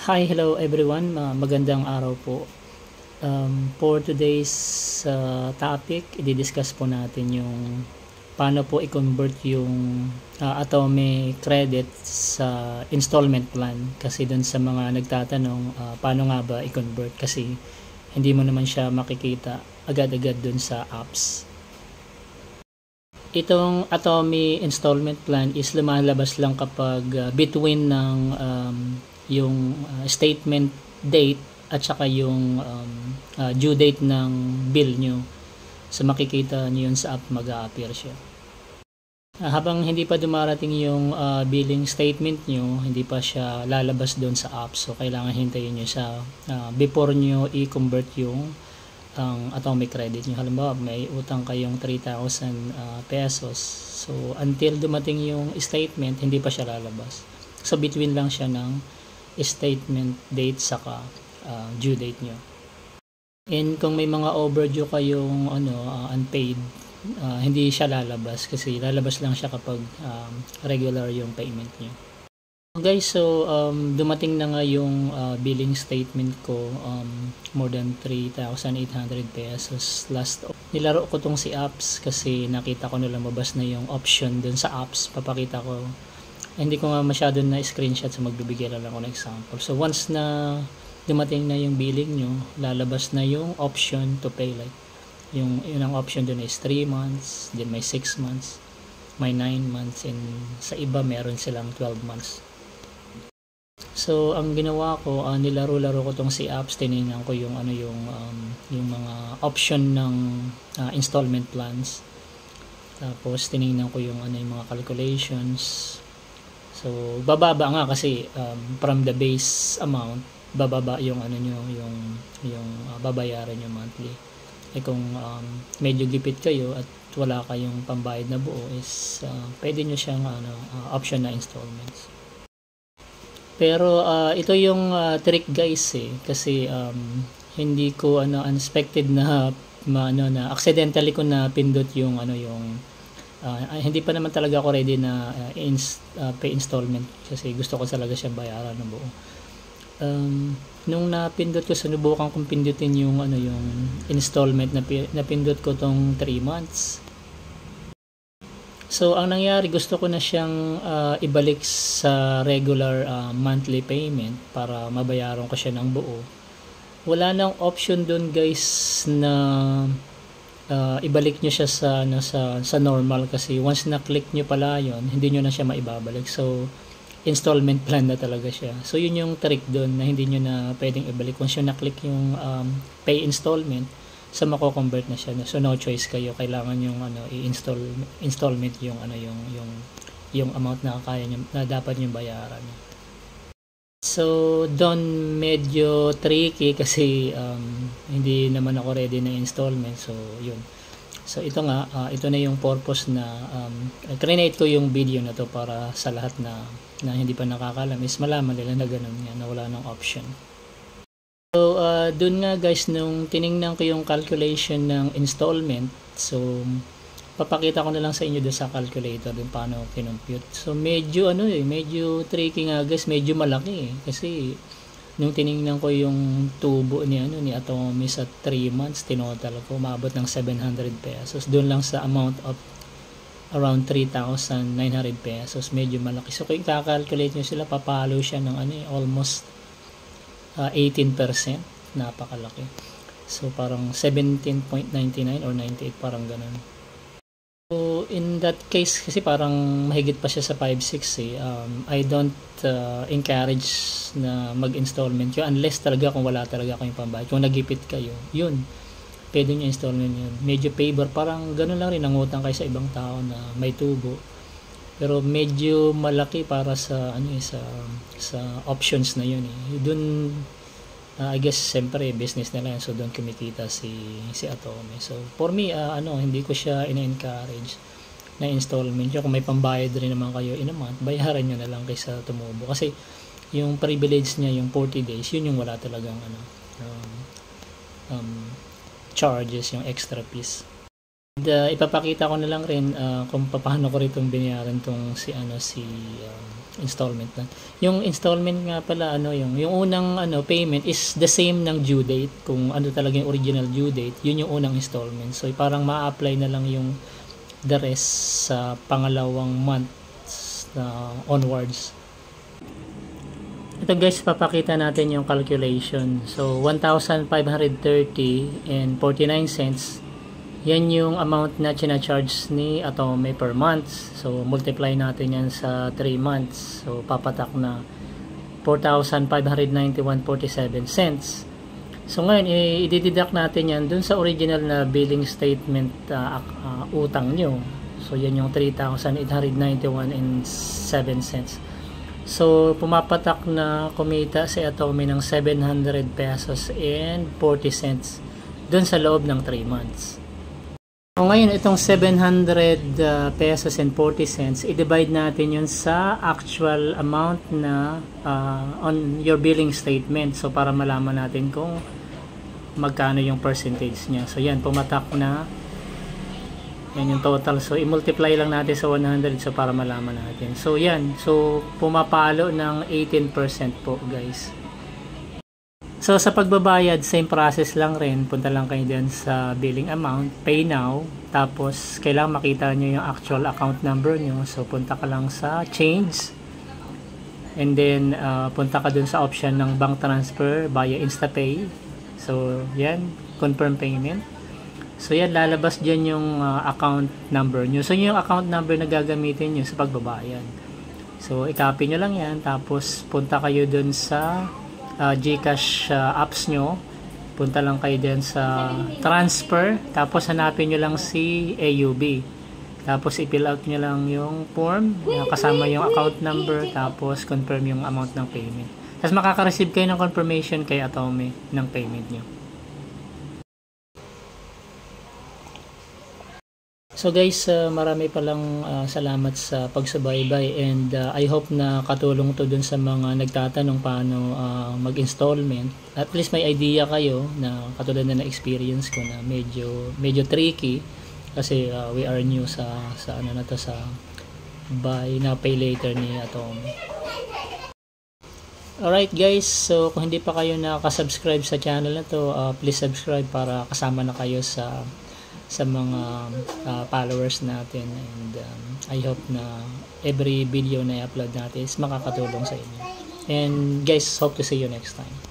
Hi, hello everyone. Magandang araw po. For today's topic, i-discuss po natin yung paano po i-convert yung Atome credit sa installment plan. Kasi dun sa mga nagtatanong, paano nga ba i-convert? Kasi hindi mo naman siya makikita agad-agad dun sa apps. Itong Atome installment plan is lumalabas lang kapag between ng yung statement date at saka yung due date ng bill nyo. So makikita nyo yun sa app, mag-a-appear siya. Habang hindi pa dumarating yung billing statement nyo, hindi pa siya lalabas doon sa app. So kailangan hintayin nyo siya before nyo i-convert yung atomic credit nyo. Halimbawa, may utang kayong 3,000 pesos. So until dumating yung statement, hindi pa siya lalabas. So between lang siya ng statement date saka due date nyo. And kung may mga overdue kayong unpaid, hindi siya lalabas kasi lalabas lang siya kapag regular yung payment nyo. Guys, so dumating na nga yung billing statement ko, more than 3,800 pesos last. Nilaro ko tong si apps kasi nakita ko na lumabas na yung option dun sa apps. Papakita ko. Hindi ko nga masyado na screenshot, so magbibigay lang ako ng example. So once na dumating na yung billing nyo, lalabas na yung option to pay. Like yung ang option dun is 3 months, then may 6 months, may 9 months, and sa iba meron silang 12 months. So ang ginawa ko, nilaro-laro ko tong si apps, tinignan ko yung yung mga option ng installment plans. Tapos tinignan ko yung yung mga calculations. So bababa nga kasi from the base amount, bababa yung nyo, yung babayaran nyo monthly. Eh kung medyo gipit kayo at wala kayong pambayad na buo, is pwede nyo siyang option na installments. Pero ito yung trick guys kasi hindi ko unexpected na na accidentally ko na pindot yung hindi pa naman talaga ako ready na pay installment kasi gusto ko talaga siyang bayaran ng buo. Nung napindot ko, sinubukan kong pindutin yung yung installment, na pindot ko tong 3 months. So ang nangyari, gusto ko na siyang ibalik sa regular monthly payment para mabayaran ko siya ng buo. Wala nang option doon guys na ibalik nyo siya sa normal, kasi once na click nyo pala yun, hindi nyo na siya maibabalik. So installment plan na talaga siya. So yun yung trick doon, na hindi nyo na pwedeng ibalik. Once nyo na-click yung pay installment, so mako-convert na siya. So no choice kayo, kailangan yung installment yung yung amount na kaya nyo, na dapat nyo bayaran. So doon medyo tricky kasi hindi naman ako ready na installment. So yun. So ito nga, ito na yung purpose na create ko yung video na to, para sa lahat na hindi pa nakakalam is malaman nila na ganun nga, na wala ng option. So dun nga guys, nung tiningnan ko yung calculation ng installment, so papakita ko na lang sa inyo doon sa calculator din paano kinompute. So medyo medyo tricky nga guys, medyo malaki kasi nung tiningnan ko yung tubo ni Atome sa 3 months, tinotal ko, umabot ng 700 pesos. Doon lang sa amount of around 3,900 pesos, medyo malaki. So kung i-calculate nyo sila, papalo siya ng almost 18%, napakalaki. So parang 17.99 or 98, parang ganun. So in that case kasi parang mahigit pa siya sa 5,600 I don't encourage na mag-installment yun, unless talaga kung wala talaga kayong pambayad. Kung nagipit kayo, yun, pwede nyo installment yun. Medyo favor, parang ganun lang rin, nangutang kayo sa ibang tao na may tubo, pero medyo malaki para sa sa options na yun Dun I guess siyempre business nila yan, so doon kumikita si Atome. So for me, hindi ko siya ina-encourage na installment yun. Kung may pambayad rin naman kayo in a month, bayaran nyo na lang kaysa tumubo, kasi yung privilege niya, yung 40 days, yun yung wala talagang charges, yung extra fees. Ipapakita ko na lang rin kung paano ko rin itong binayaran tong si installment plan. Yung installment nga pala yung unang payment is the same ng due date. Kung ano talaga yung original due date, yun yung unang installment. So parang ma-apply na lang yung the rest sa pangalawang month onwards. Ito guys, papakita natin yung calculation. So 1,530 and 49 cents. Yan yung amount na charge ni Atome per month. So multiply natin yan sa 3 months. So papatak na 4,591.47 cents. So ngayon i-deduct natin yan dun sa original na billing statement utang nyo. So yan yung 3,891.07 cents. So pumapatak na kumita si Atome ng 700 pesos and 40 cents dun sa loob ng 3 months. So ngayon itong 700 pesos and 40 cents, i-divide natin yun sa actual amount na on your billing statement. So para malaman natin kung magkano yung percentage niya. So yan, pumatak na. Yan yung total. So i-multiply lang natin sa 100 so para malaman natin. So yan, so pumapalo ng 18% po guys. So sa pagbabayad, same process lang rin. Punta lang kayo dyan sa billing amount, pay now, tapos kailangan makita nyo yung actual account number nyo. So punta ka lang sa change, and then punta ka dun sa option ng bank transfer via InstaPay. So yan, confirm payment. So yan, lalabas dyan yung account number nyo. So yung account number na gagamitin nyo sa pagbabayad. So i-copy nyo lang yan, tapos punta kayo dun sa GCash apps nyo, punta lang kayo din sa transfer, tapos hanapin nyo lang si AUB, tapos i-fill out nyo lang yung form kasama yung account number, tapos confirm yung amount ng payment. Tapos makaka-receive kayo ng confirmation kay Atome ng payment nyo. So guys, marami palang salamat sa pagsubaybay, and I hope na katulong to dun sa mga nagtatanong paano mag-installment. At least may idea kayo na katulad na na-experience ko na medyo tricky kasi we are new sa buy now pay later ni Atome. Alright guys, so kung hindi pa kayo nakaka-subscribe sa channel na to, please subscribe para kasama na kayo sa mga followers natin, and I hope na every video na i-upload natin is makakatulong sa inyo. And guys, hope to see you next time.